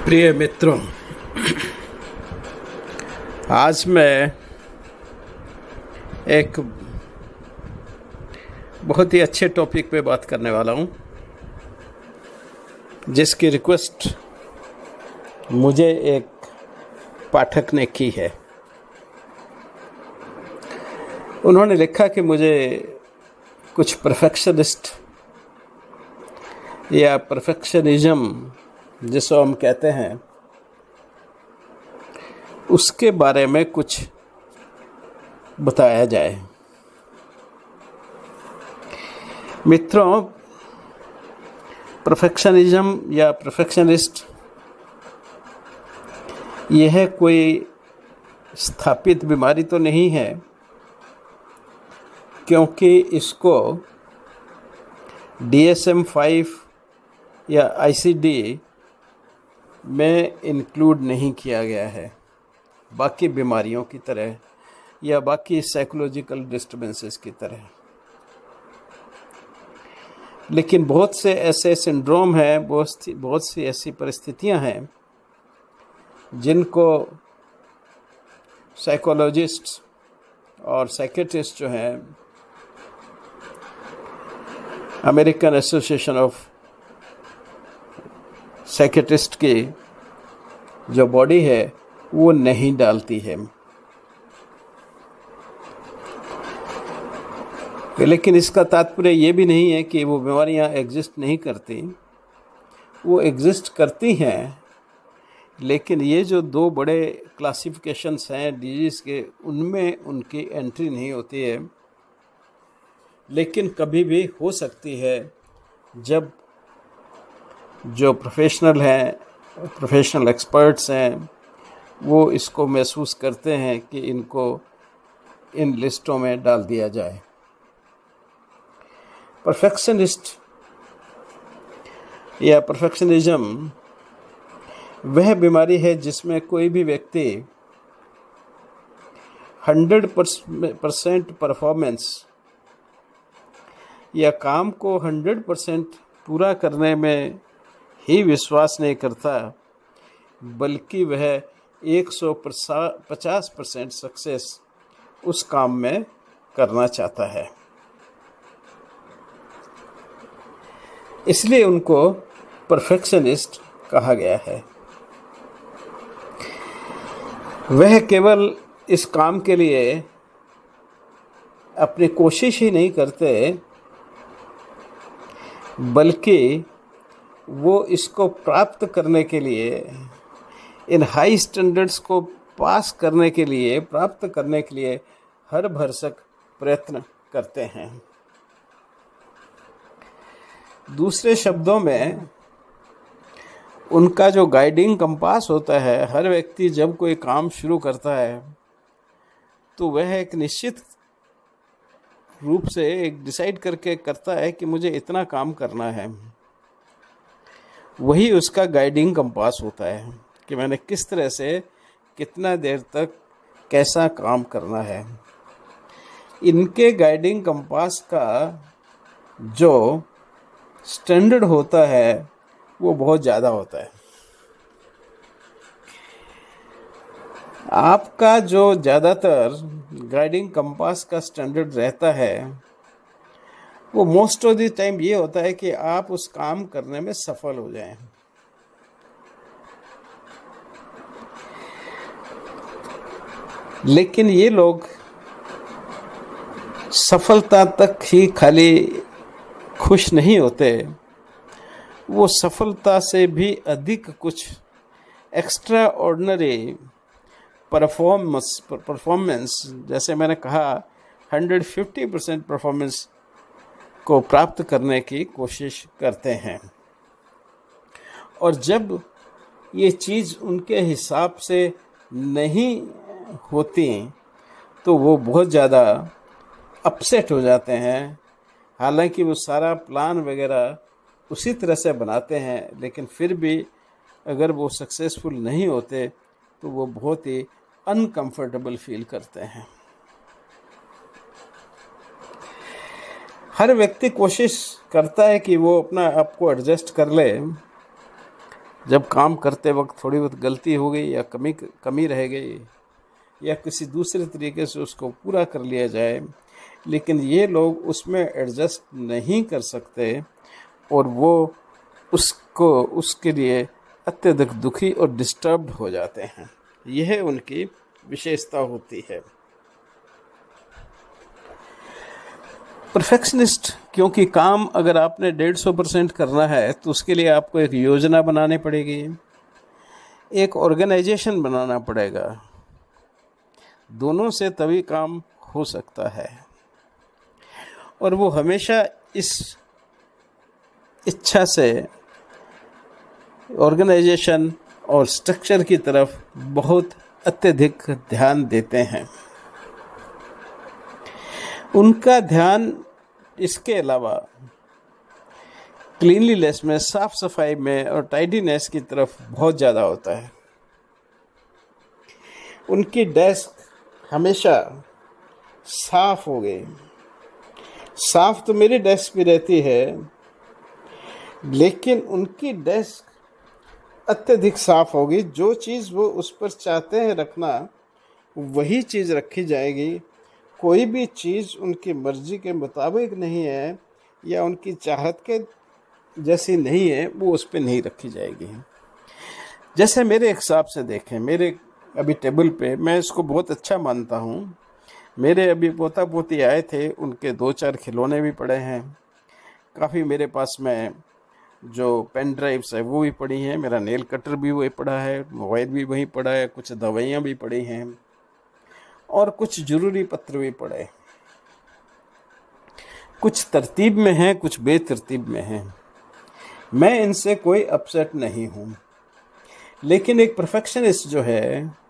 प्रिय मित्रों, आज मैं एक बहुत ही अच्छे टॉपिक पे बात करने वाला हूँ, जिसकी रिक्वेस्ट मुझे एक पाठक ने की है। उन्होंने लिखा कि मुझे कुछ परफेक्शनिस्ट या परफेक्शनिज्म जिसको हम कहते हैं, उसके बारे में कुछ बताया जाए। मित्रों, परफेक्शनिज्म या परफेक्शनिस्ट यह कोई स्थापित बीमारी तो नहीं है, क्योंकि इसको DSM-5 या ICD में इंक्लूड नहीं किया गया है बाकी बीमारियों की तरह या बाकी साइकोलॉजिकल डिस्टर्बेंसेस की तरह। लेकिन बहुत से ऐसे सिंड्रोम हैं, बहुत सी ऐसी परिस्थितियां हैं जिनको साइकोलॉजिस्ट और साइकेट्रिस्ट जो हैं, अमेरिकन एसोसिएशन ऑफ साइकेट्रिस्ट की जो बॉडी है वो नहीं डालती है। लेकिन इसका तात्पर्य ये भी नहीं है कि वो बीमारियां एग्जिस्ट नहीं करती, वो एग्जिस्ट करती हैं। लेकिन ये जो दो बड़े क्लासिफिकेशंस हैं डिजीज़ के, उनमें उनकी एंट्री नहीं होती है। लेकिन कभी भी हो सकती है जब जो प्रोफेशनल हैं, प्रोफेशनल एक्सपर्ट्स हैं, वो इसको महसूस करते हैं कि इनको इन लिस्टों में डाल दिया जाए। परफेक्शनिस्ट या परफेक्शनिज्म वह बीमारी है जिसमें कोई भी व्यक्ति 100% परफॉर्मेंस या काम को 100% पूरा करने में ही विश्वास नहीं करता, बल्कि वह 150% सक्सेस उस काम में करना चाहता है। इसलिए उनको परफेक्शनिस्ट कहा गया है। वह केवल इस काम के लिए अपनी कोशिश ही नहीं करते, बल्कि वो इसको प्राप्त करने के लिए, इन हाई स्टैंडर्ड्स को पास करने के लिए, प्राप्त करने के लिए हर भरसक प्रयत्न करते हैं। दूसरे शब्दों में, उनका जो गाइडिंग कंपास होता है, हर व्यक्ति जब कोई काम शुरू करता है तो वह एक निश्चित रूप से एक डिसाइड करके करता है कि मुझे इतना काम करना है। वही उसका गाइडिंग कंपास होता है कि मैंने किस तरह से कितना देर तक कैसा काम करना है। इनके गाइडिंग कंपास का जो स्टैंडर्ड होता है वो बहुत ज़्यादा होता है। आपका जो ज़्यादातर गाइडिंग कंपास का स्टैंडर्ड रहता है वो मोस्ट ऑफ द टाइम ये होता है कि आप उस काम करने में सफल हो जाएं। लेकिन ये लोग सफलता तक ही खाली खुश नहीं होते, वो सफलता से भी अधिक कुछ एक्स्ट्रा ऑर्डिनरी परफॉर्मेंस, जैसे मैंने कहा 150% परफॉर्मेंस को प्राप्त करने की कोशिश करते हैं। और जब ये चीज़ उनके हिसाब से नहीं होती तो वो बहुत ज़्यादा अपसेट हो जाते हैं। हालांकि वो सारा प्लान वगैरह उसी तरह से बनाते हैं, लेकिन फिर भी अगर वो सक्सेसफुल नहीं होते तो वो बहुत ही अनकंफर्टेबल फील करते हैं। हर व्यक्ति कोशिश करता है कि वो अपना आप को एडजस्ट कर ले, जब काम करते वक्त थोड़ी बहुत गलती हो गई या कमी रह गई या किसी दूसरे तरीके से उसको पूरा कर लिया जाए, लेकिन ये लोग उसमें एडजस्ट नहीं कर सकते और वो उसके लिए अत्यधिक दुखी और डिस्टर्ब्ड हो जाते हैं। यह उनकी विशेषता होती है। परफेक्शनिस्ट, क्योंकि काम अगर आपने 150% करना है तो उसके लिए आपको एक योजना बनानी पड़ेगी, एक ऑर्गेनाइजेशन बनाना पड़ेगा। दोनों से तभी काम हो सकता है। और वो हमेशा इस इच्छा से ऑर्गेनाइजेशन और स्ट्रक्चर की तरफ बहुत अत्यधिक ध्यान देते हैं। उनका ध्यान इसके अलावा क्लीनलीनेस में, साफ सफाई में और टाइडीनेस की तरफ बहुत ज़्यादा होता है। उनकी डेस्क हमेशा साफ हो गई। साफ तो मेरी डेस्क भी रहती है, लेकिन उनकी डेस्क अत्यधिक साफ होगी। जो चीज़ वो उस पर चाहते हैं रखना, वही चीज़ रखी जाएगी। कोई भी चीज़ उनकी मर्जी के मुताबिक नहीं है या उनकी चाहत के जैसी नहीं है, वो उस पर नहीं रखी जाएगी। जैसे मेरे हिसाब से देखें, मेरे अभी टेबल पे, मैं इसको बहुत अच्छा मानता हूँ। मेरे अभी पोता पोती आए थे, उनके 2-4 खिलौने भी पड़े हैं। काफ़ी मेरे पास में जो पेन ड्राइव्स है वो भी पड़ी हैं, मेरा नेल कटर भी वही पड़ा है, मोबाइल भी वहीं पड़ा है, कुछ दवाइयाँ भी पड़ी हैं और कुछ ज़रूरी पत्र भी पड़े। कुछ तरतीब में हैं, कुछ बेतरतीब में हैं। मैं इनसे कोई अपसेट नहीं हूँ, लेकिन एक परफेक्शनिस्ट जो है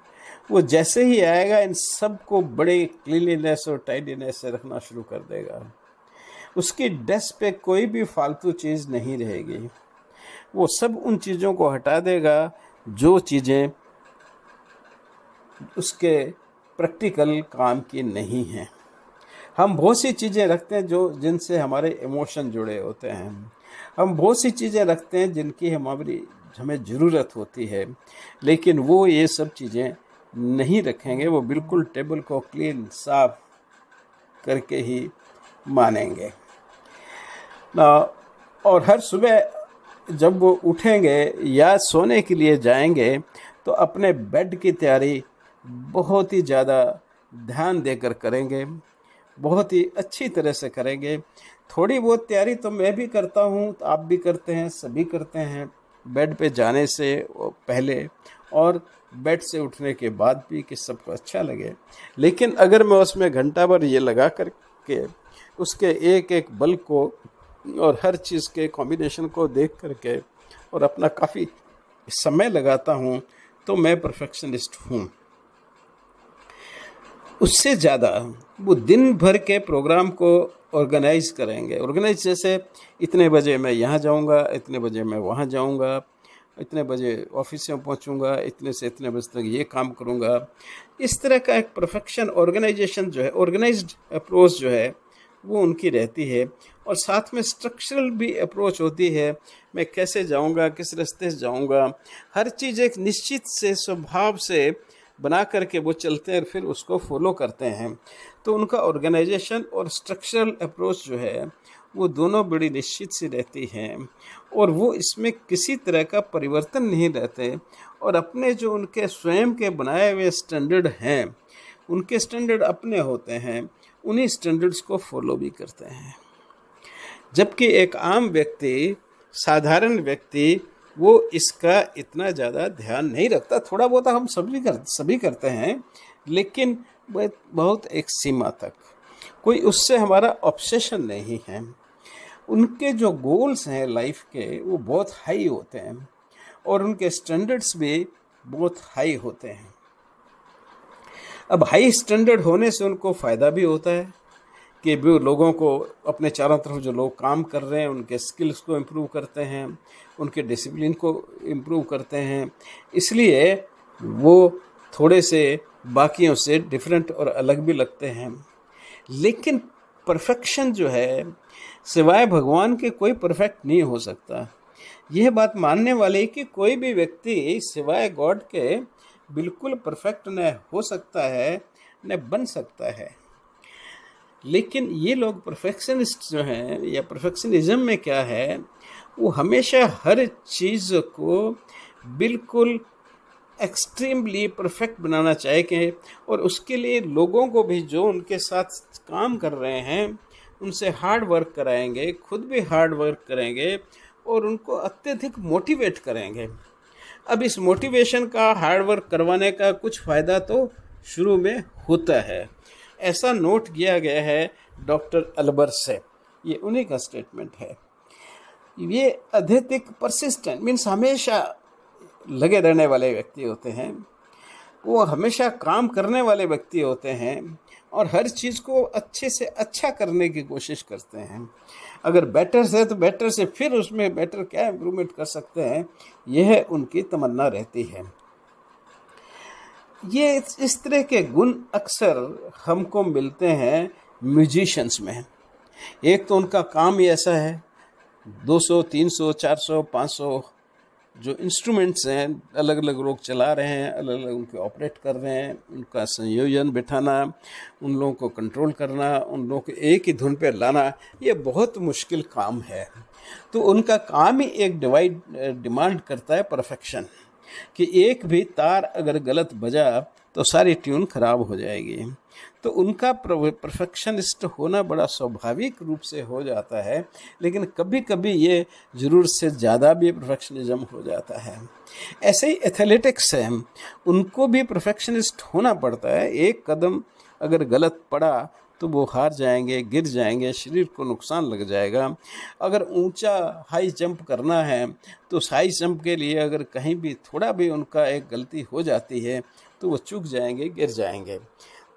वो जैसे ही आएगा इन सब को बड़े क्लीनलीनेस और टाइडीनेस से रखना शुरू कर देगा। उसकी डेस्क पे कोई भी फालतू चीज़ नहीं रहेगी। वो सब उन चीज़ों को हटा देगा जो चीज़ें उसके प्रैक्टिकल काम की नहीं हैं। हम बहुत सी चीज़ें रखते हैं जो जिनसे हमारे इमोशन जुड़े होते हैं। हम बहुत सी चीज़ें रखते हैं जिनकी हमें ज़रूरत होती है, लेकिन वो ये सब चीज़ें नहीं रखेंगे। वो बिल्कुल टेबल को क्लीन साफ करके ही मानेंगे ना। और हर सुबह जब वो उठेंगे या सोने के लिए जाएंगे तो अपने बेड की तैयारी बहुत ही ज़्यादा ध्यान देकर करेंगे, बहुत ही अच्छी तरह से करेंगे। थोड़ी बहुत तैयारी तो मैं भी करता हूँ, तो आप भी करते हैं, सभी करते हैं, बेड पे जाने से पहले और बेड से उठने के बाद भी, कि सबको अच्छा लगे। लेकिन अगर मैं उसमें घंटा भर ये लगा करके उसके एक एक बल को और हर चीज़ के कॉम्बिनेशन को देख करके और अपना काफ़ी समय लगाता हूँ, तो मैं परफेक्शनिस्ट हूँ। उससे ज़्यादा वो दिन भर के प्रोग्राम को ऑर्गेनाइज करेंगे। ऑर्गेनाइज जैसे इतने बजे मैं यहाँ जाऊँगा, इतने बजे मैं वहाँ जाऊँगा, इतने बजे ऑफिस में पहुँचूँगा, इतने से इतने बजे तक ये काम करूँगा। इस तरह का एक परफेक्शन ऑर्गेनाइजेशन जो है, ऑर्गेनाइज्ड अप्रोच जो है, वो उनकी रहती है। और साथ में स्ट्रक्चरल भी अप्रोच होती है। मैं कैसे जाऊँगा, किस रास्ते से जाऊँगा, हर चीज़ एक निश्चित से स्वभाव से बना करके वो चलते हैं और फिर उसको फॉलो करते हैं। तो उनका ऑर्गेनाइजेशन और स्ट्रक्चरल अप्रोच जो है वो दोनों बड़ी निश्चित सी रहती हैं और वो इसमें किसी तरह का परिवर्तन नहीं रहते। और अपने जो उनके स्वयं के बनाए हुए स्टैंडर्ड हैं, उनके स्टैंडर्ड अपने होते हैं, उन्हीं स्टैंडर्ड्स को फॉलो भी करते हैं। जबकि एक आम व्यक्ति, साधारण व्यक्ति, वो इसका इतना ज़्यादा ध्यान नहीं रखता। थोड़ा बहुत हम सभी करते हैं, लेकिन बहुत एक सीमा तक। कोई उससे हमारा ऑब्सेशन नहीं है। उनके जो गोल्स हैं लाइफ के, वो बहुत हाई होते हैं और उनके स्टैंडर्ड्स भी बहुत हाई होते हैं। अब हाई स्टैंडर्ड होने से उनको फ़ायदा भी होता है कि वो लोगों को, अपने चारों तरफ जो लोग काम कर रहे हैं, उनके स्किल्स को इम्प्रूव करते हैं, उनके डिसिप्लिन को इम्प्रूव करते हैं। इसलिए वो थोड़े से बाकियों से डिफरेंट और अलग भी लगते हैं। लेकिन परफेक्शन जो है, सिवाय भगवान के कोई परफेक्ट नहीं हो सकता। यह बात मानने वाले कि कोई भी व्यक्ति सिवाय गॉड के बिल्कुल परफेक्ट न हो सकता है न बन सकता है। लेकिन ये लोग परफेक्शनिस्ट जो हैं या परफेक्शनिज्म में क्या है, वो हमेशा हर चीज़ को बिल्कुल एक्सट्रीमली परफेक्ट बनाना चाहिए और उसके लिए लोगों को भी जो उनके साथ काम कर रहे हैं उनसे हार्ड वर्क कराएंगे, खुद भी हार्ड वर्क करेंगे और उनको अत्यधिक मोटिवेट करेंगे। अब इस मोटिवेशन का हार्ड वर्क करवाने का कुछ फ़ायदा तो शुरू में होता है, ऐसा नोट किया गया है डॉक्टर अल्बर से। ये उन्हीं का स्टेटमेंट है। ये अत्यधिक परसिस्टेंट मीन्स हमेशा लगे रहने वाले व्यक्ति होते हैं, वो हमेशा काम करने वाले व्यक्ति होते हैं और हर चीज़ को अच्छे से अच्छा करने की कोशिश करते हैं। अगर बेटर से तो बेटर से फिर उसमें बेटर क्या इम्प्रूवमेंट कर सकते हैं, यह उनकी तमन्ना रहती है। ये इस तरह के गुण अक्सर हमको मिलते हैं म्यूजिशियंस में। एक तो उनका काम ही ऐसा है, 200, 300, 400, 500 जो इंस्ट्रूमेंट्स हैं अलग अलग लोग चला रहे हैं, अलग अलग उनके ऑपरेट कर रहे हैं, उनका संयोजन बिठाना, उन लोगों को कंट्रोल करना, उन लोगों को एक ही धुन पे लाना, ये बहुत मुश्किल काम है। तो उनका काम ही एक डिमांड करता है परफेक्शन, कि एक भी तार अगर गलत बजा तो सारी ट्यून खराब हो जाएगी। तो उनका परफेक्शनिस्ट होना बड़ा स्वाभाविक रूप से हो जाता है, लेकिन कभी कभी ये ज़रूरत से ज़्यादा भी परफेक्शनिज्म हो जाता है। ऐसे ही एथलेटिक्स हैं, उनको भी परफेक्शनिस्ट होना पड़ता है। एक कदम अगर गलत पड़ा तो वो हार जाएंगे, गिर जाएंगे, शरीर को नुकसान लग जाएगा। अगर ऊंचा हाई जंप करना है तो हाई जंप के लिए अगर कहीं भी थोड़ा भी उनका एक गलती हो जाती है तो वो चूक जाएंगे, गिर जाएंगे।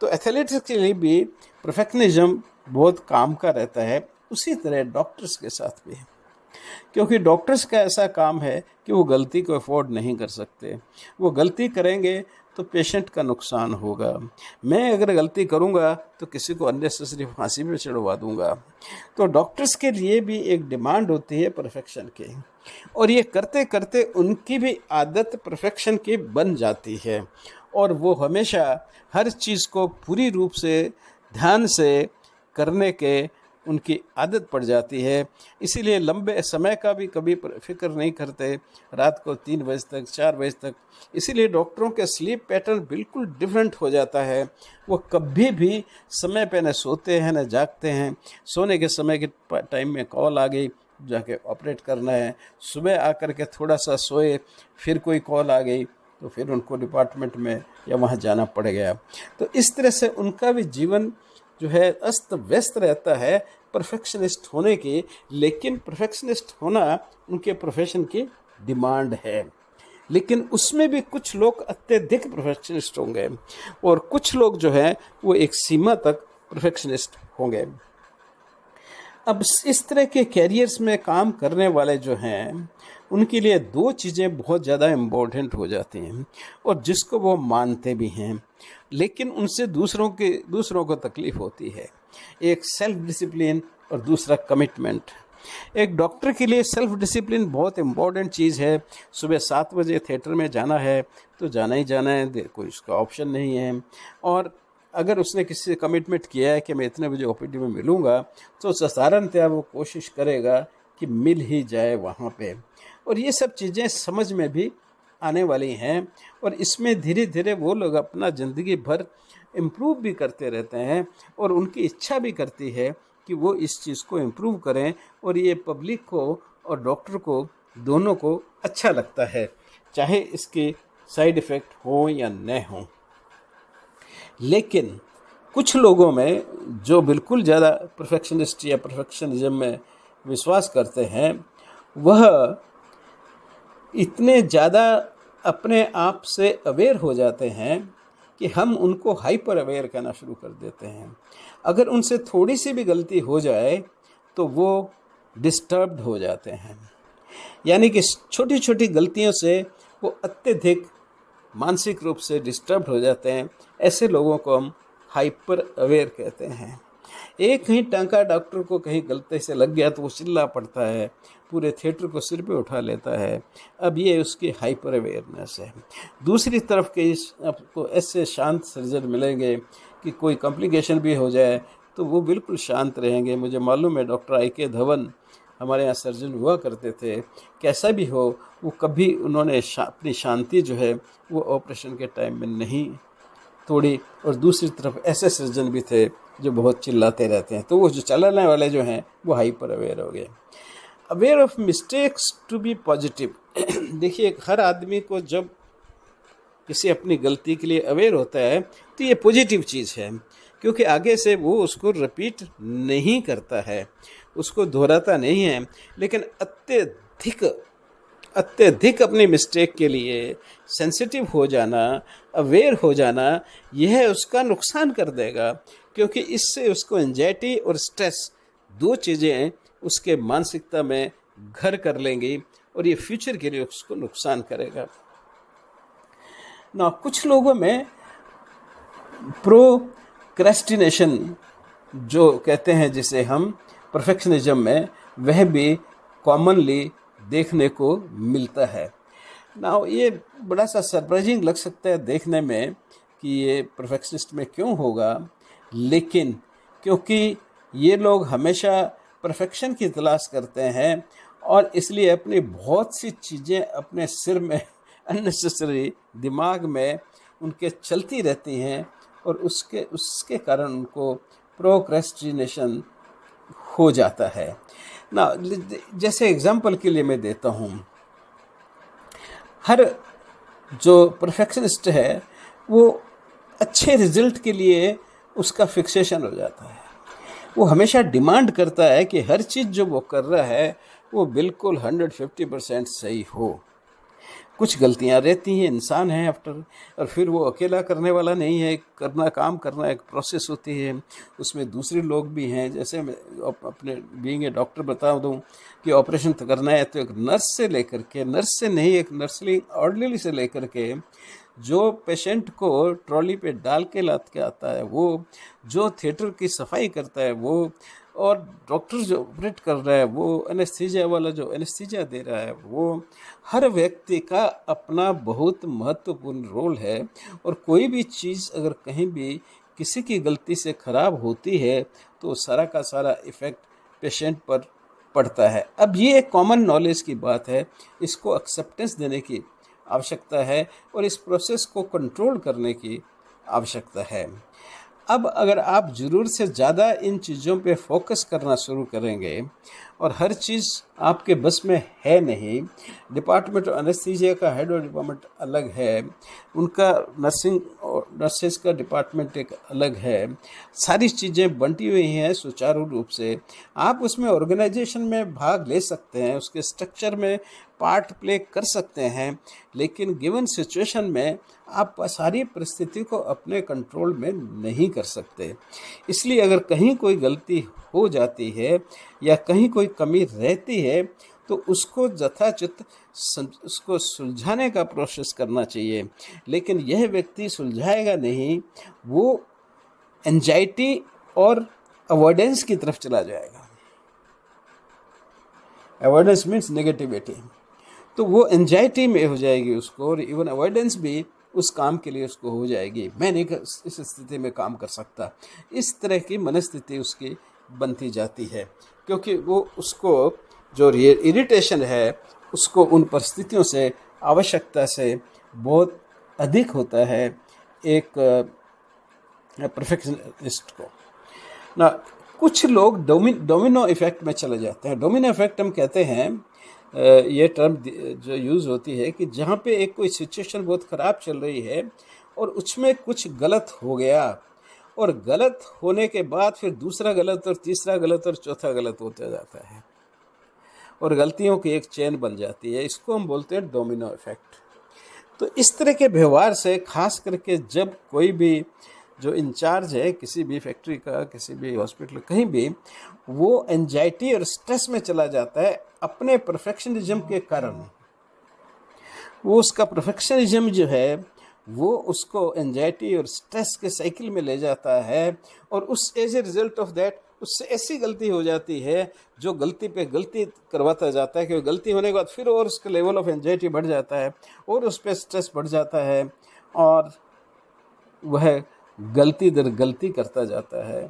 तो एथलेटिक्स के लिए भी परफेक्शनिज्म बहुत काम का रहता है। उसी तरह डॉक्टर्स के साथ भी है, क्योंकि डॉक्टर्स का ऐसा काम है कि वो गलती को अफोर्ड नहीं कर सकते। वो गलती करेंगे तो पेशेंट का नुकसान होगा। मैं अगर गलती करूंगा तो किसी को अननेसेसरी फांसी पे चढ़वा दूंगा। तो डॉक्टर्स के लिए भी एक डिमांड होती है परफेक्शन की, और ये करते करते उनकी भी आदत परफेक्शन की बन जाती है और वो हमेशा हर चीज़ को पूरी रूप से ध्यान से करने के उनकी आदत पड़ जाती है। इसीलिए लंबे समय का भी कभी फिक्र नहीं करते, रात को 3 बजे तक, 4 बजे तक। इसीलिए डॉक्टरों के स्लीप पैटर्न बिल्कुल डिफरेंट हो जाता है। वो कभी भी समय पे न सोते हैं न जागते हैं। सोने के समय के टाइम में कॉल आ गई, जाके ऑपरेट करना है। सुबह आकर के थोड़ा सा सोए, फिर कोई कॉल आ गई तो फिर उनको डिपार्टमेंट में या वहाँ जाना पड़ गया। तो इस तरह से उनका भी जीवन जो है अस्त व्यस्त रहता है परफेक्शनिस्ट होने की। लेकिन परफेक्शनिस्ट होना उनके प्रोफेशन की डिमांड है। लेकिन उसमें भी कुछ लोग अत्यधिक परफेक्शनिस्ट होंगे और कुछ लोग जो है वो एक सीमा तक परफेक्शनिस्ट होंगे। अब इस तरह के कैरियर्स में काम करने वाले जो हैं उनके लिए 2 चीज़ें बहुत ज़्यादा इम्पोर्टेंट हो जाती हैं और जिसको वो मानते भी हैं, लेकिन उनसे दूसरों को तकलीफ़ होती है। एक सेल्फ डिसिप्लिन और दूसरा कमिटमेंट। एक डॉक्टर के लिए सेल्फ डिसिप्लिन बहुत इम्पॉर्टेंट चीज़ है। सुबह 7 बजे थिएटर में जाना है तो जाना ही जाना है, कोई उसका ऑप्शन नहीं है। और अगर उसने किसी से कमिटमेंट किया है कि मैं इतने बजे ओपीडी में मिलूँगा तो साधारणतया वो कोशिश करेगा कि मिल ही जाए वहाँ पे। और ये सब चीज़ें समझ में भी आने वाली हैं और इसमें धीरे धीरे वो लोग अपना ज़िंदगी भर इम्प्रूव भी करते रहते हैं और उनकी इच्छा भी करती है कि वो इस चीज़ को इम्प्रूव करें और ये पब्लिक को और डॉक्टर को दोनों को अच्छा लगता है, चाहे इसके साइड इफ़ेक्ट हो या न हो। लेकिन कुछ लोगों में जो बिल्कुल ज़्यादा परफेक्शनिस्ट या परफेक्शनिज्म में विश्वास करते हैं, वह इतने ज़्यादा अपने आप से अवेयर हो जाते हैं कि हम उनको हाइपर अवेयर कहना शुरू कर देते हैं। अगर उनसे थोड़ी सी भी गलती हो जाए तो वो डिस्टर्ब्ड हो जाते हैं, यानी कि छोटी छोटी गलतियों से वो अत्यधिक मानसिक रूप से डिस्टर्ब्ड हो जाते हैं। ऐसे लोगों को हम हाइपर अवेयर कहते हैं। एक कहीं टांका डॉक्टर को कहीं गलती से लग गया तो वो चिल्ला पड़ता है, पूरे थिएटर को सिर पे उठा लेता है। अब ये उसकी हाइपर अवेयरनेस है। दूसरी तरफ के आपको ऐसे शांत सर्जन मिलेंगे कि कोई कॉम्प्लिकेशन भी हो जाए तो वो बिल्कुल शांत रहेंगे। मुझे मालूम है डॉक्टर IK धवन हमारे यहाँ सर्जन हुआ करते थे, कैसा भी हो वो कभी उन्होंने अपनी शांति जो है वो ऑपरेशन के टाइम में नहीं तोड़ी। और दूसरी तरफ ऐसे सर्जन भी थे जो बहुत चिल्लाते रहते हैं। तो वो जो चलाने वाले जो हैं वो हाइपर अवेयर हो गए। Aware of mistakes to be positive. देखिए, हर आदमी को जब किसी अपनी गलती के लिए अवेयर होता है तो ये पॉजिटिव चीज़ है, क्योंकि आगे से वो उसको रिपीट नहीं करता है, उसको दोहराता नहीं है। लेकिन अत्यधिक अपनी मिस्टेक के लिए सेंसिटिव हो जाना, अवेयर हो जाना, यह उसका नुकसान कर देगा, क्योंकि इससे उसको एंजाइटी और स्ट्रेस दो चीज़ें उसके मानसिकता में घर कर लेंगी और ये फ्यूचर के लिए उसको नुकसान करेगा ना। कुछ लोगों में प्रोक्रेस्टिनेशन जो कहते हैं, जिसे हम परफेक्शनिज्म में, वह भी कॉमनली देखने को मिलता है ना। ये बड़ा सा सरप्राइजिंग लग सकता है देखने में कि ये परफेक्शनिस्ट में क्यों होगा, लेकिन क्योंकि ये लोग हमेशा परफेक्शन की तलाश करते हैं और इसलिए अपनी बहुत सी चीज़ें अपने सिर में अननेसेसरी दिमाग में उनके चलती रहती हैं और उसके कारण उनको प्रोक्रेस्टिनेशन हो जाता है ना। जैसे एग्जाम्पल के लिए मैं देता हूँ, हर जो परफेक्शनिस्ट है वो अच्छे रिजल्ट के लिए उसका फिक्सेशन हो जाता है। वो हमेशा डिमांड करता है कि हर चीज़ जो वो कर रहा है वो बिल्कुल 150% सही हो। कुछ गलतियां रहती हैं, इंसान है आफ्टर, और फिर वो अकेला करने वाला नहीं है। काम करना एक प्रोसेस होती है, उसमें दूसरे लोग भी हैं। जैसे मैं अपने बीइंग ए डॉक्टर बता दूं कि ऑपरेशन करना है तो एक नर्स से नहीं, एक नर्सिंग ऑर्डिनरी से लेकर के जो पेशेंट को ट्रॉली पे डाल के लाद के आता है वो, जो थिएटर की सफाई करता है वो, और डॉक्टर जो ऑपरेट कर रहा है वो, एनेस्थीसिया वाला जो एनेस्थीसिया दे रहा है वो, हर व्यक्ति का अपना बहुत महत्वपूर्ण रोल है। और कोई भी चीज़ अगर कहीं भी किसी की गलती से ख़राब होती है तो सारा का सारा इफ़ेक्ट पेशेंट पर पड़ता है। अब ये एक कॉमन नॉलेज की बात है, इसको एक्सेप्टेंस देने की आवश्यकता है और इस प्रोसेस को कंट्रोल करने की आवश्यकता है। अब अगर आप ज़रूरत से ज़्यादा इन चीज़ों पे फोकस करना शुरू करेंगे और हर चीज़ आपके बस में है नहीं, डिपार्टमेंट ऑफ एनेस्थीसिया का हेड और डिपार्टमेंट अलग है, उनका नर्सेस का डिपार्टमेंट एक अलग है, सारी चीज़ें बंटी हुई हैं सुचारू रूप से। आप उसमें ऑर्गेनाइजेशन में भाग ले सकते हैं, उसके स्ट्रक्चर में पार्ट प्ले कर सकते हैं, लेकिन गिवन सिचुएशन में आप सारी परिस्थिति को अपने कंट्रोल में नहीं कर सकते। इसलिए अगर कहीं कोई गलती हो जाती है या कहीं कोई कमी रहती है तो उसको यथाचित उसको सुलझाने का प्रोसेस करना चाहिए। लेकिन यह व्यक्ति सुलझाएगा नहीं, वो एंजाइटी और अवॉइडेंस की तरफ चला जाएगा। अवॉइडेंस मीन्स नेगेटिविटी, तो वो एंजाइटी में हो जाएगी उसको, और इवन अवॉइडेंस भी उस काम के लिए उसको हो जाएगी। मैं नहीं इस स्थिति में काम कर सकता, इस तरह की मनस्थिति उसकी बनती जाती है, क्योंकि वो उसको जो इरिटेशन है उसको उन परिस्थितियों से, आवश्यकता से बहुत अधिक होता है एक परफेक्शनिस्ट को ना। कुछ लोग डोमिनो इफेक्ट में चले जाते हैं। डोमिनो इफेक्ट हम कहते हैं, ये टर्म जो यूज़ होती है कि जहाँ पे एक कोई सिचुएशन बहुत ख़राब चल रही है और उसमें कुछ गलत हो गया, और गलत होने के बाद फिर दूसरा गलत और तीसरा गलत और चौथा गलत होता जाता है और गलतियों की एक चेन बन जाती है। इसको हम बोलते हैं डोमिनो इफेक्ट। तो इस तरह के व्यवहार से, खास करके जब कोई भी जो इंचार्ज है किसी भी फैक्ट्री का, किसी भी हॉस्पिटल, कहीं भी, वो एंजाइटी और स्ट्रेस में चला जाता है अपने परफेक्शनिज्म के कारण। वो उसका परफेक्शनिज्म जो है वो उसको एंजाइटी और स्ट्रेस के साइकिल में ले जाता है, और उस as a result of that उससे ऐसी गलती हो जाती है जो गलती पे गलती करवाता जाता है, क्योंकि गलती होने के बाद फिर और उसका लेवल ऑफ एंजाइटी बढ़ जाता है और उस पर स्ट्रेस बढ़ जाता है, और वह गलती दर गलती करता जाता है।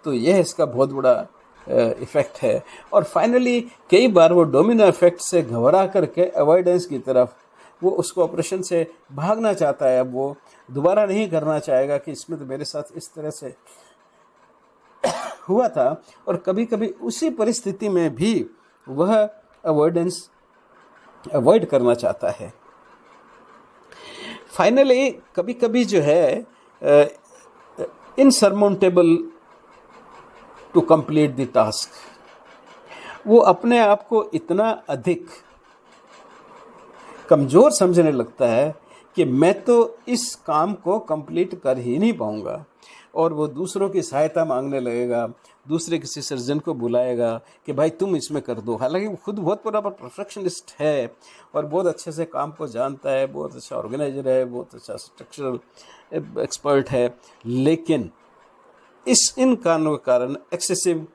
तो यह इसका बहुत बड़ा इफ़ेक्ट है। और फाइनली कई बार वो डोमिनो इफेक्ट से घबरा करके अवॉइडेंस की तरफ, वो उसको ऑपरेशन से भागना चाहता है। अब वो दोबारा नहीं करना चाहेगा कि इसमें तो मेरे साथ इस तरह से हुआ था, और कभी कभी उसी परिस्थिति में भी वह अवॉइडेंस अवॉइड करना चाहता है। फाइनली कभी कभी जो है इनसरमाउंटेबल टू कंप्लीट द टास्क, वो अपने आप को इतना अधिक कमज़ोर समझने लगता है कि मैं तो इस काम को कंप्लीट कर ही नहीं पाऊंगा, और वो दूसरों की सहायता मांगने लगेगा, दूसरे किसी सर्जन को बुलाएगा कि भाई तुम इसमें कर दो। हालांकि वो खुद बहुत बड़ा परफेक्शनिस्ट है और बहुत अच्छे से काम को जानता है, बहुत अच्छा ऑर्गेनाइजर है, बहुत अच्छा स्ट्रक्चरल एक्सपर्ट है, लेकिन इन कारणों के कारण एक्सेसिव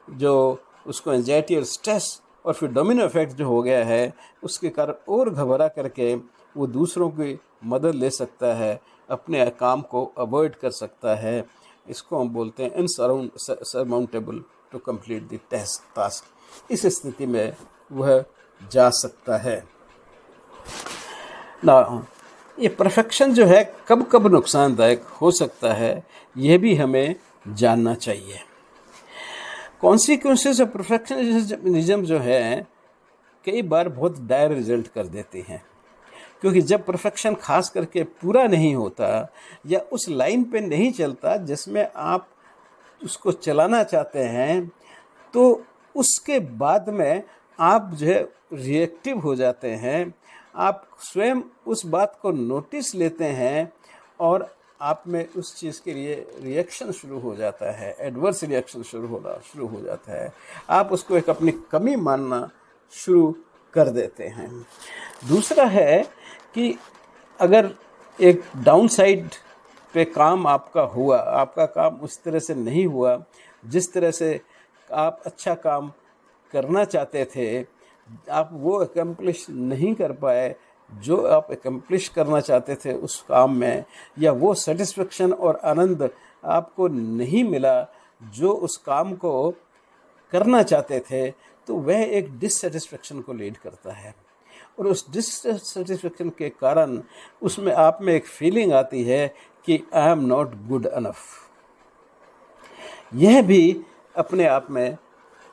जो उसको एंजाइटी और स्ट्रेस और फिर डोमिनो इफेक्ट जो हो गया है, उसके कारण और घबरा करके वो दूसरों की मदद ले सकता है, अपने काम को अवॉइड कर सकता है। इसको हम बोलते हैं इनसरमाउंटेबल टू कंप्लीट द टास्क। इस स्थिति में वह जा सकता है ना। ये परफेक्शन जो है कब कब नुकसानदायक हो सकता है, यह भी हमें जानना चाहिए। कॉन्सिक्वेंसेस ऑफ परफेक्शनिज्म जो है कई बार बहुत डायर रिजल्ट कर देते हैं, क्योंकि जब परफेक्शन खास करके पूरा नहीं होता या उस लाइन पे नहीं चलता जिसमें आप उसको चलाना चाहते हैं, तो उसके बाद में आप जो है रिएक्टिव हो जाते हैं। आप स्वयं उस बात को नोटिस लेते हैं और आप में उस चीज़ के लिए रिएक्शन शुरू हो जाता है, एडवर्स रिएक्शन शुरू हो जाता है। आप उसको एक अपनी कमी मानना शुरू कर देते हैं। दूसरा है कि अगर एक डाउन साइड पे काम आपका हुआ, आपका काम उस तरह से नहीं हुआ जिस तरह से आप अच्छा काम करना चाहते थे, आप वो एकम्प्लिश नहीं कर पाए जो आप एकम्प्लिश करना चाहते थे उस काम में, या वो सेटिस्फेक्शन और आनंद आपको नहीं मिला जो उस काम को करना चाहते थे, तो वह एक डिससेटिस्फेक्शन को लीड करता है। और उस डिससेटिस्फेक्शन के कारण उसमें आप में एक फीलिंग आती है कि I am not good enough. यह भी अपने आप में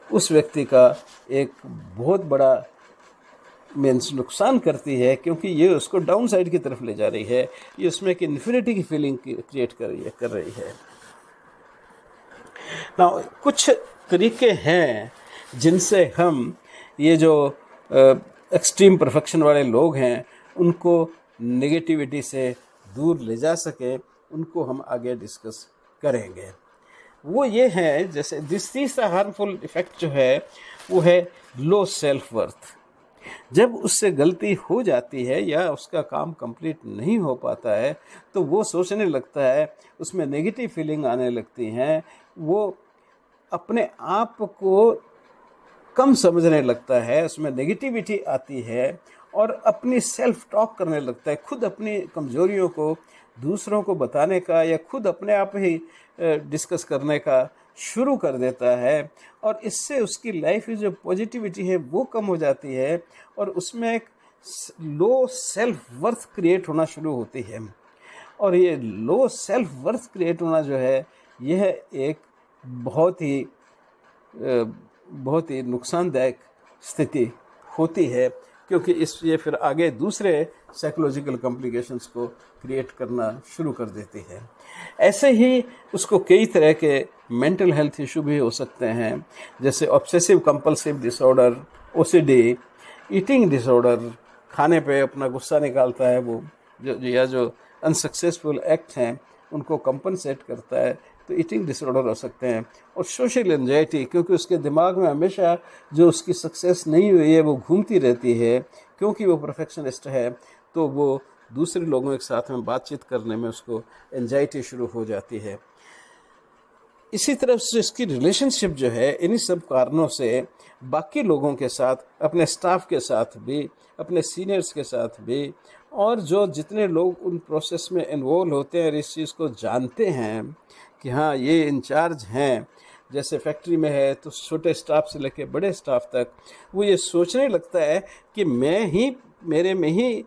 उस व्यक्ति का एक बहुत बड़ा नुकसान करती है, क्योंकि ये उसको डाउन साइड की तरफ ले जा रही है, ये उसमें एक इन्फिनिटी की फीलिंग क्रिएट कर रही है ना। कुछ तरीके हैं जिनसे हम ये जो एक्सट्रीम परफेक्शन वाले लोग हैं उनको नेगेटिविटी से दूर ले जा सके, उनको हम आगे डिस्कस करेंगे। वो ये है, जैसे तीसरा हार्मफुल इफेक्ट जो है वो है लो सेल्फ वर्थ। जब उससे गलती हो जाती है या उसका काम कंप्लीट नहीं हो पाता है, तो वो सोचने लगता है, उसमें नेगेटिव फीलिंग आने लगती हैं, वो अपने आप को कम समझने लगता है, उसमें नेगेटिविटी आती है और अपनी सेल्फ टॉक करने लगता है, खुद अपनी कमजोरियों को दूसरों को बताने का या खुद अपने आप ही डिस्कस करने का शुरू कर देता है। और इससे उसकी लाइफ की जो पॉजिटिविटी है वो कम हो जाती है और उसमें एक लो सेल्फ वर्थ क्रिएट होना शुरू होती है। और ये लो सेल्फ वर्थ क्रिएट होना जो है यह एक बहुत ही नुकसानदायक स्थिति होती है, क्योंकि ये फिर आगे दूसरे साइकोलॉजिकल कॉम्प्लिकेशंस को क्रिएट करना शुरू कर देती है। ऐसे ही उसको कई तरह के मेंटल हेल्थ इशू भी हो सकते हैं, जैसे obsessive compulsive disorder, OCD, eating disorder, खाने पे अपना गुस्सा निकालता है वो, जो अनसक्सेसफुल एक्ट हैं उनको कंपनसेट करता है, तो ईटिंग डिसऑर्डर हो सकते हैं। और सोशल एंजाइटी, क्योंकि उसके दिमाग में हमेशा जो उसकी सक्सेस नहीं हुई है वो घूमती रहती है, क्योंकि वो परफेक्शनिस्ट है, तो वो दूसरे लोगों के साथ में बातचीत करने में उसको एंजाइटी शुरू हो जाती है। इसी तरह से इसकी रिलेशनशिप जो है इन्हीं सब कारणों से बाकी लोगों के साथ, अपने स्टाफ के साथ भी, अपने सीनियर्स के साथ भी, और जो जितने लोग उन प्रोसेस में इन्वॉल्व होते हैं और इस चीज़ को जानते हैं कि हाँ ये इंचार्ज हैं, जैसे फैक्ट्री में है तो छोटे स्टाफ से लेकर बड़े स्टाफ तक, वो ये सोचने लगता है कि मेरे में ही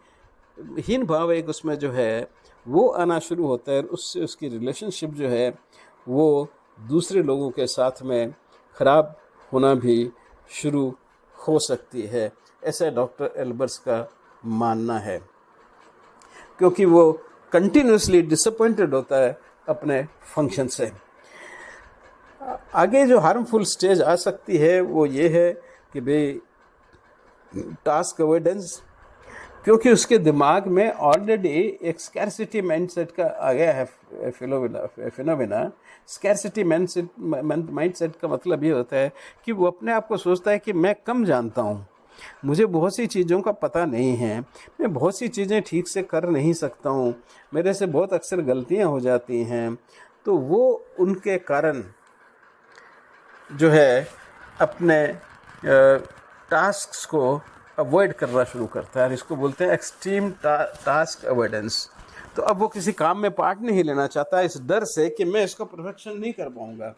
हीन भाव एक उसमें जो है वो आना शुरू होता है। उससे उसकी रिलेशनशिप जो है वो दूसरे लोगों के साथ में ख़राब होना भी शुरू हो सकती है, ऐसा डॉक्टर एल्बर्स का मानना है, क्योंकि वो कंटिन्यूसली डिसअपॉइंटेड होता है अपने फंक्शन से। आगे जो हार्मफुल स्टेज आ सकती है वो ये है कि भाई टास्क अवॉइडेंस, क्योंकि उसके दिमाग में ऑलरेडी एक स्कैरसिटी माइंडसेट का आ गया है फिनोमेना। स्कैरसिटी माइंडसेट का मतलब ये होता है कि वो अपने आप को सोचता है कि मैं कम जानता हूँ, मुझे बहुत सी चीज़ों का पता नहीं है, मैं बहुत सी चीज़ें ठीक से कर नहीं सकता हूँ, मेरे से बहुत अक्सर गलतियाँ हो जाती हैं। तो वो उनके कारण जो है अपने टास्क्स को अवॉइड करना शुरू करता है, और इसको बोलते हैं एक्सट्रीम टास्क अवॉइडेंस। तो अब वो किसी काम में पार्ट नहीं लेना चाहता इस डर से कि मैं इसका परफेक्शन नहीं कर पाऊँगा,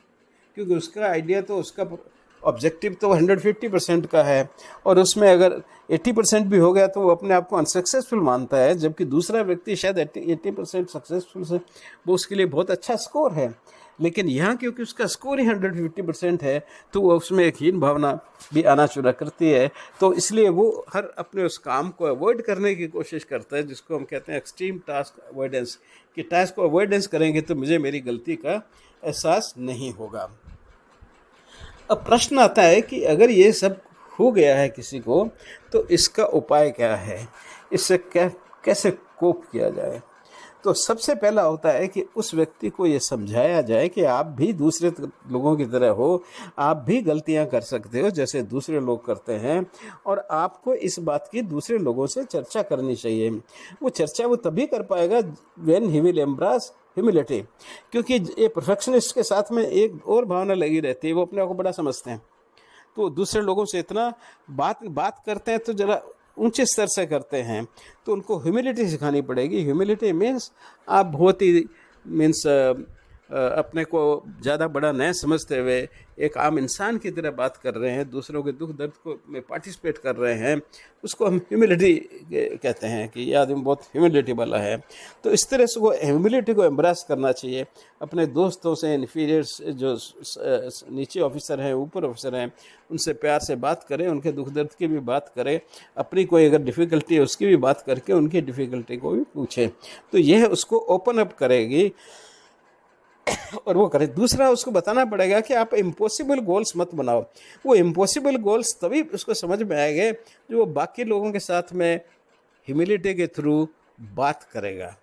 क्योंकि उसका आइडिया तो, उसका ऑब्जेक्टिव तो 150% का है, और उसमें अगर 80% भी हो गया तो वो अपने आप को अनसक्सेसफुल मानता है, जबकि दूसरा व्यक्ति शायद 80% सक्सेसफुल से वो उसके लिए बहुत अच्छा स्कोर है। लेकिन यहाँ क्योंकि उसका स्कोर ही 150% है तो वो उसमें एक हीन भावना भी आना शुरू करती है। तो इसलिए वो हर अपने उस काम को अवॉइड करने की कोशिश करता है, जिसको हम कहते हैं एक्सट्रीम टास्क अवॉइडेंस, कि टास्क को अवॉइडेंस करेंगे तो मुझे मेरी गलती का एहसास नहीं होगा। अब प्रश्न आता है कि अगर ये सब हो गया है किसी को तो इसका उपाय क्या है, इससे कैसे कोप किया जाए। तो सबसे पहला होता है कि उस व्यक्ति को ये समझाया जाए कि आप भी दूसरे लोगों की तरह हो, आप भी गलतियां कर सकते हो जैसे दूसरे लोग करते हैं, और आपको इस बात की दूसरे लोगों से चर्चा करनी चाहिए। वो चर्चा वो तभी कर पाएगा when he will embrace humility, क्योंकि ये परफेक्शनिस्ट के साथ में एक और भावना लगी रहती है, वो अपने आप को बड़ा समझते हैं, तो दूसरे लोगों से इतना बात करते हैं तो जरा ऊंचे स्तर से करते हैं, तो उनको ह्यूमिलिटी सिखानी पड़ेगी। ह्यूमिलिटी मीन्स आप बहुत ही अपने को ज़्यादा बड़ा नहीं समझते हुए एक आम इंसान की तरह बात कर रहे हैं, दूसरों के दुख दर्द को में पार्टिसिपेट कर रहे हैं, उसको हम ह्यूमिलिटी कहते हैं कि ये आदमी बहुत ह्यूमिलिटी वाला है। तो इस तरह से वो ह्यूमिलिटी को एम्ब्रेस करना चाहिए। अपने दोस्तों से, इन्फीरियर्स जो नीचे ऑफिसर हैं, ऊपर ऑफिसर हैं, उनसे प्यार से बात करें, उनके दुख दर्द की भी बात करें, अपनी कोई अगर डिफ़िकल्टी है उसकी भी बात करके उनकी डिफ़िकल्टी को भी पूछें, तो यह उसको ओपन अप करेगी और वो करे। दूसरा, उसको बताना पड़ेगा कि आप इम्पॉसिबल गोल्स मत बनाओ। वो इम्पॉसिबल गोल्स तभी उसको समझ में आएंगे जो वो बाकी लोगों के साथ में ह्यूमिलिटी के थ्रू बात करेगा,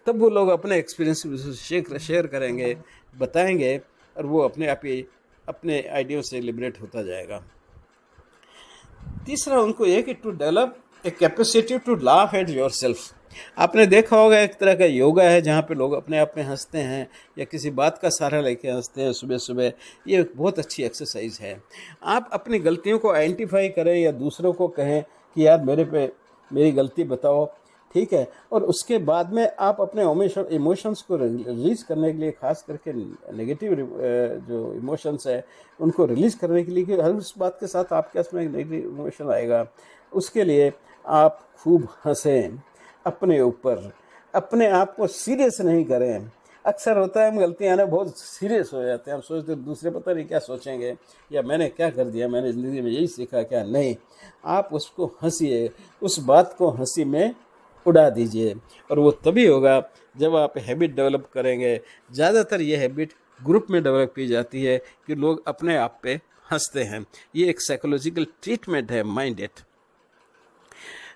तब वो लोग अपने एक्सपीरियंस शेयर करेंगे, बताएंगे, और वो अपने आप ही अपने आइडिया से लिबरेट होता जाएगा। तीसरा उनको ये कि to develop a capacity to laugh at yourself. आपने देखा होगा एक तरह का योगा है जहाँ पे लोग अपने आप में हंसते हैं या किसी बात का सहारा लेके हंसते हैं सुबह सुबह। ये एक बहुत अच्छी एक्सरसाइज है। आप अपनी गलतियों को आइडेंटिफाई करें या दूसरों को कहें कि यार मेरी गलती बताओ, ठीक है, और उसके बाद में आप अपने इमोशंस को रिलीज़ करने के लिए, खास करके नेगेटिव जो इमोशंस है उनको रिलीज़ करने के लिए, कि हर उस बात के साथ आपके पास में एक नेगेटिव इमोशन आएगा, उसके लिए आप खूब हंसें अपने ऊपर, अपने आप को सीरियस नहीं करें। अक्सर होता है हम गलतियाँ ना बहुत सीरियस हो जाते हैं, हम सोचते हैं दूसरे पता नहीं क्या सोचेंगे, या मैंने क्या कर दिया, मैंने ज़िंदगी में यही सीखा क्या। नहीं, आप उसको हंसिए, उस बात को हंसी में उड़ा दीजिए, और वो तभी होगा जब आप हैबिट डेवलप करेंगे। ज़्यादातर ये हैबिट ग्रुप में डेवलप की जाती है कि लोग अपने आप पे हंसते हैं। ये एक साइकोलॉजिकल ट्रीटमेंट है, mind it.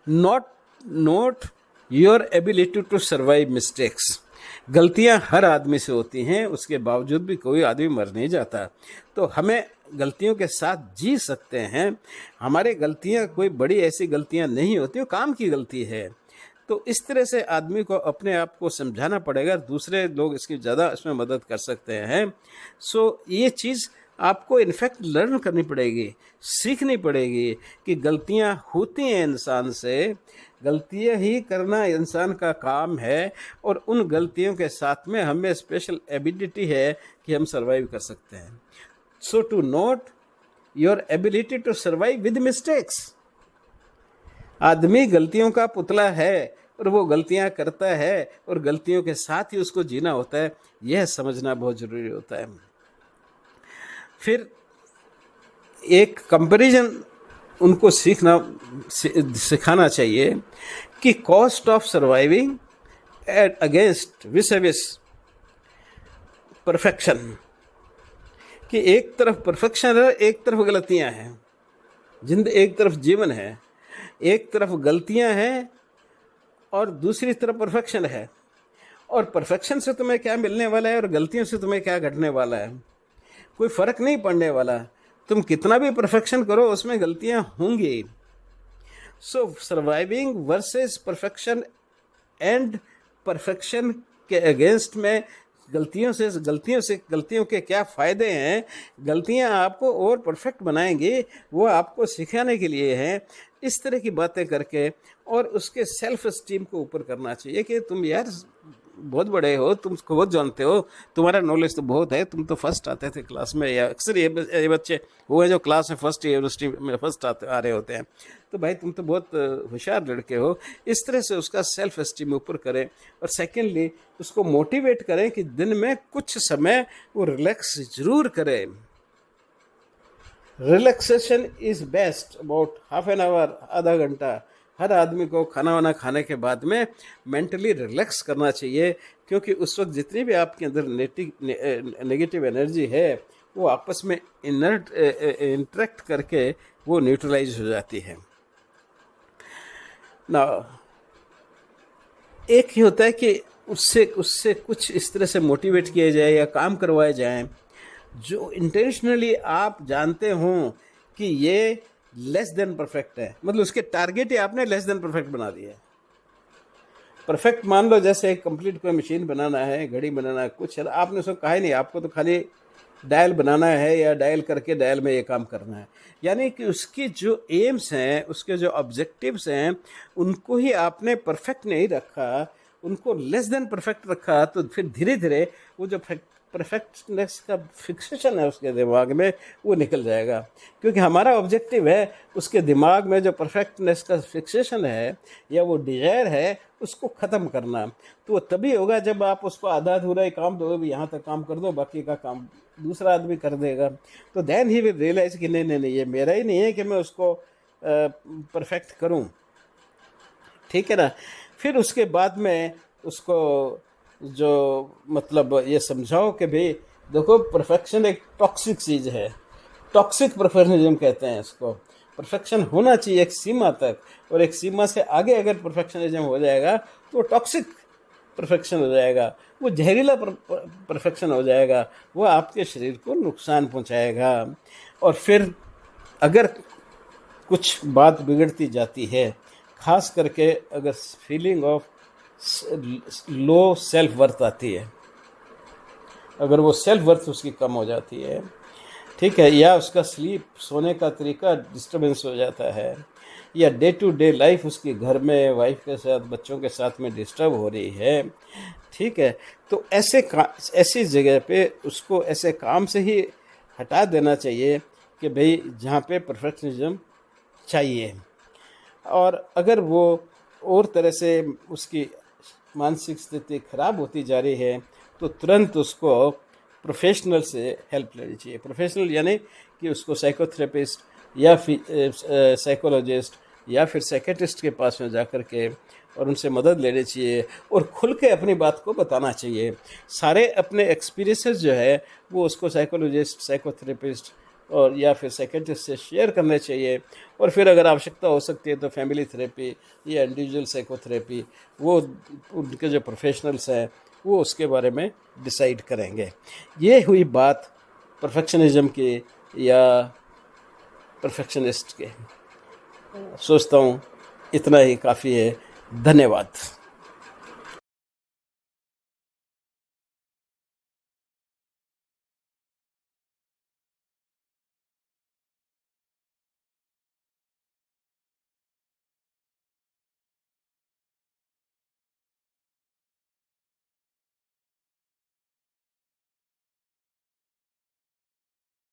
Not your ability to survive mistakes. गलतियां हर आदमी से होती हैं, उसके बावजूद भी कोई आदमी मर नहीं जाता। तो हमें गलतियों के साथ जी सकते हैं। हमारे गलतियां कोई बड़ी ऐसी गलतियां नहीं होती, वो काम की गलती है। तो इस तरह से आदमी को अपने आप को समझाना पड़ेगा, दूसरे लोग इसकी ज़्यादा इसमें मदद कर सकते हैं। ये चीज़ आपको इनफैक्ट लर्न करनी पड़ेगी, सीखनी पड़ेगी कि गलतियां होती हैं इंसान से, गलतियां ही करना इंसान का काम है, और उन गलतियों के साथ में हमें स्पेशल एबिलिटी है कि हम सर्वाइव कर सकते हैं। So to note your ability to survive with mistakes. आदमी गलतियों का पुतला है और वो गलतियां करता है, और गलतियों के साथ ही उसको जीना होता है, यह समझना बहुत ज़रूरी होता है। फिर एक कंपैरिजन उनको सिखाना चाहिए कि cost of surviving at against this perfection, कि एक तरफ परफेक्शन है, एक तरफ गलतियां हैं। एक तरफ जीवन है, एक तरफ गलतियां हैं और दूसरी तरफ परफेक्शन है। और परफेक्शन से तुम्हें क्या मिलने वाला है और गलतियों से तुम्हें क्या घटने वाला है, कोई फ़र्क नहीं पड़ने वाला। तुम कितना भी परफेक्शन करो उसमें गलतियां होंगी। So surviving versus perfection and perfection के अगेंस्ट में गलतियों के क्या फ़ायदे हैं, गलतियां आपको और परफेक्ट बनाएंगी, वो आपको सिखाने के लिए हैं। इस तरह की बातें करके और उसके सेल्फ एस्टीम को ऊपर करना चाहिए कि तुम यार बहुत बड़े हो, तुम बहुत जानते हो, तुम्हारा नॉलेज तो बहुत है, तुम तो फर्स्ट आते थे क्लास में, या अक्सर ये बच्चे वो हैं जो क्लास में फर्स्ट यूनिवर्सिटी में फर्स्ट आ रहे होते हैं, तो भाई तुम तो बहुत होशियार लड़के हो। इस तरह से उसका सेल्फ एस्टीम ऊपर करें। और सेकेंडली उसको मोटिवेट करें कि दिन में कुछ समय वो रिलैक्स ज़रूर करें। Relaxation is best, about half an hour, आधा घंटा हर आदमी को खाना वाना खाने के बाद में मेंटली रिलैक्स करना चाहिए, क्योंकि उस वक्त जितनी भी आपके अंदर नेगेटिव एनर्जी है वो आपस में इंटरेक्ट करके वो न्यूट्रलाइज हो जाती है ना। एक ही होता है कि उससे कुछ इस तरह से मोटिवेट किया जाए या काम करवाए जाएं जो इंटेंशनली आप जानते हों कि ये लेस देन परफेक्ट है, मतलब उसके टारगेट ही आपने लेस देन परफेक्ट बना दिया है। परफेक्ट मान लो जैसे कंप्लीट कोई मशीन बनाना है, घड़ी बनाना है, कुछ है, आपने उसको कहा ही नहीं, आपको तो खाली डायल बनाना है या डायल करके डायल में ये काम करना है। यानी कि उसकी जो एम्स हैं, उसके जो ऑब्जेक्टिव्स हैं, उनको ही आपने परफेक्ट नहीं रखा, उनको लेस देन परफेक्ट रखा, तो फिर धीरे धीरे वो जो परफेक्टनेस का फिक्सेशन है उसके दिमाग में वो निकल जाएगा। क्योंकि हमारा ऑब्जेक्टिव है उसके दिमाग में जो परफेक्टनेस का फिक्सेशन है या वो डिजायर है उसको ख़त्म करना। तो वो तभी होगा जब आप उसको आधा अधूरा ही काम दो, यहाँ तक काम कर दो, बाकी का काम दूसरा आदमी कर देगा। तो देन ही विल रियलाइज कि नहीं नहीं नहीं, ये मेरा ही नहीं है कि मैं उसको परफेक्ट करूँ, ठीक है ना। फिर उसके बाद में उसको जो मतलब ये समझाओ कि भाई देखो परफेक्शन एक टॉक्सिक चीज़ है, टॉक्सिक परफेक्शनिज्म कहते हैं इसको। परफेक्शन होना चाहिए एक सीमा तक, और एक सीमा से आगे अगर परफेक्शनिज्म हो जाएगा तो टॉक्सिक परफेक्शन हो जाएगा, वो जहरीला परफेक्शन हो जाएगा, वो आपके शरीर को नुकसान पहुंचाएगा। और फिर अगर कुछ बात बिगड़ती जाती है, खास करके अगर feeling of low self worth आती है, अगर वो सेल्फ वर्थ उसकी कम हो जाती है, ठीक है, या उसका सोने का तरीका डिस्टर्बेंस हो जाता है, या डे टू डे लाइफ उसकी घर में वाइफ के साथ बच्चों के साथ में डिस्टर्ब हो रही है, ठीक है, तो ऐसी जगह पे उसको ऐसे काम से ही हटा देना चाहिए कि भाई जहाँ पे परफेक्शनिज्म चाहिए। और अगर वो और तरह से उसकी मानसिक स्थिति खराब होती जा रही है तो तुरंत उसको प्रोफेशनल से हेल्प लेनी चाहिए। प्रोफेशनल यानी कि उसको साइकोथेरेपिस्ट या फिर साइकोलॉजिस्ट या फिर साइकेट्रिस्ट के पास में जा कर के और उनसे मदद लेनी चाहिए, और खुल के अपनी बात को बताना चाहिए। सारे अपने एक्सपीरियंसेस जो है वो उसको साइकोलॉजिस्ट, साइकोथेरेपिस्ट और या फिर साइकेट्रिस्ट से शेयर करने चाहिए। और फिर अगर आवश्यकता हो सकती है तो फैमिली थेरेपी या इंडिविजुअल साइकोथेरेपी, वो उनके जो प्रोफेशनल्स हैं वो उसके बारे में डिसाइड करेंगे। ये हुई बात परफेक्शनिज्म की या परफेक्शनिस्ट के। सोचता हूँ इतना ही काफ़ी है। धन्यवाद।